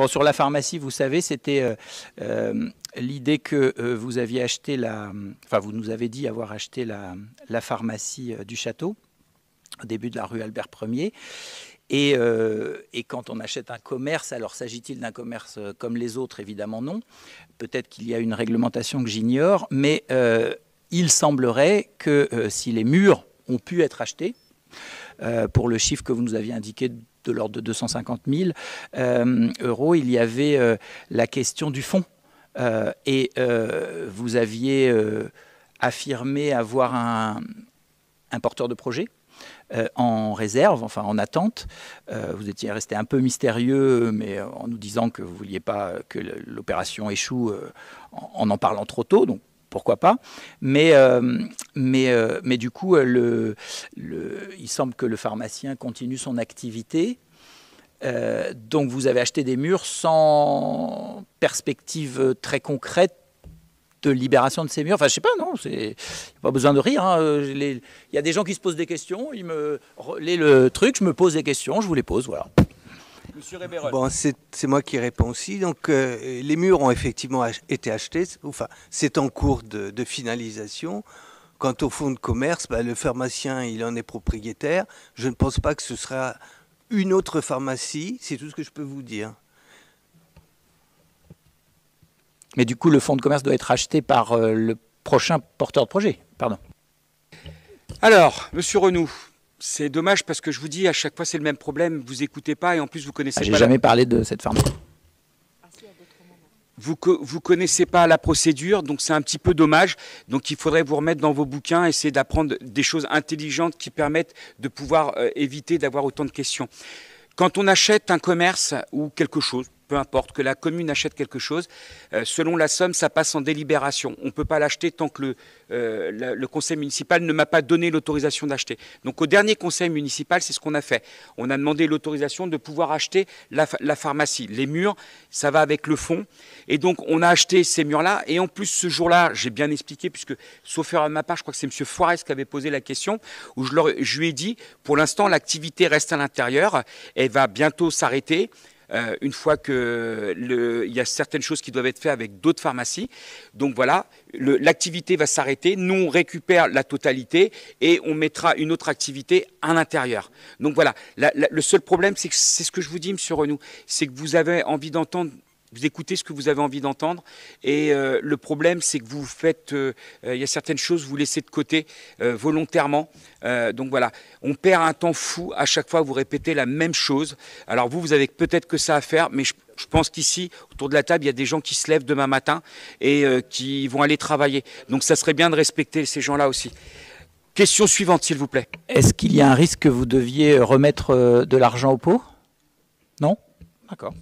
Bon, sur la pharmacie, vous savez, c'était l'idée que vous aviez acheté vous nous avez dit avoir acheté la pharmacie du château, au début de la rue Albert Ier. Et quand on achète un commerce, alors s'agit-il d'un commerce comme les autres? Évidemment non. Peut-être qu'il y a une réglementation que j'ignore, mais il semblerait que si les murs ont pu être achetés, pour le chiffre que vous nous aviez indiqué de l'ordre de 250 000 euros, il y avait la question du fonds. Vous aviez affirmé avoir un porteur de projet en réserve, enfin en attente. Vous étiez resté un peu mystérieux, mais en nous disant que vous ne vouliez pas que l'opération échoue en parlant trop tôt, donc pourquoi pas. Mais du coup, il semble que le pharmacien continue son activité. Donc vous avez acheté des murs sans perspective très concrète de libération de ces murs. Enfin, je sais pas, non, il n'y a pas besoin de rire. Il y a des gens qui se posent des questions, ils me relaient le truc, je me pose des questions, je vous les pose, voilà. Monsieur Réberol. Bon, c'est moi qui réponds aussi. Donc, les murs ont effectivement été achetés. Enfin, c'est en cours de finalisation. Quant au fonds de commerce, le pharmacien, il en est propriétaire. Je ne pense pas que ce sera une autre pharmacie. C'est tout ce que je peux vous dire. Mais du coup, le fonds de commerce doit être acheté par le prochain porteur de projet. Pardon. Alors, monsieur Renoux, c'est dommage parce que je vous dis, à chaque fois, c'est le même problème. Vous n'écoutez pas et en plus, vous connaissez pas. J'ai jamais parlé de cette pharmacie. Vous connaissez pas la procédure, donc c'est un petit peu dommage. Donc il faudrait vous remettre dans vos bouquins, essayer d'apprendre des choses intelligentes qui permettent de pouvoir éviter d'avoir autant de questions. Quand on achète un commerce ou quelque chose, peu importe, que la commune achète quelque chose, selon la somme, ça passe en délibération. On ne peut pas l'acheter tant que le conseil municipal ne m'a pas donné l'autorisation d'acheter. Donc au dernier conseil municipal, c'est ce qu'on a fait. On a demandé l'autorisation de pouvoir acheter la pharmacie. Les murs, ça va avec le fonds. Et donc on a acheté ces murs-là. Et en plus, ce jour-là, j'ai bien expliqué, puisque, sauf erreur de ma part, je crois que c'est M. Foirez qui avait posé la question, où je lui ai dit, pour l'instant, l'activité reste à l'intérieur. Elle va bientôt s'arrêter. Une fois qu'il y a certaines choses qui doivent être faites avec d'autres pharmacies. Donc voilà, l'activité va s'arrêter, nous on récupère la totalité et on mettra une autre activité à l'intérieur. Donc voilà, le seul problème, c'est ce que je vous dis, monsieur Renoux, c'est que vous avez envie d'entendre. Vous écoutez ce que vous avez envie d'entendre et le problème, c'est que vous faites, il y a certaines choses, vous laissez de côté volontairement. Donc voilà, on perd un temps fou à chaque fois, vous répétez la même chose. Alors vous avez peut-être que ça à faire, mais je pense qu'ici, autour de la table, il y a des gens qui se lèvent demain matin et qui vont aller travailler. Donc ça serait bien de respecter ces gens-là aussi. Question suivante, s'il vous plaît. Est-ce qu'il y a un risque que vous deviez remettre de l'argent au pot? Non? D'accord.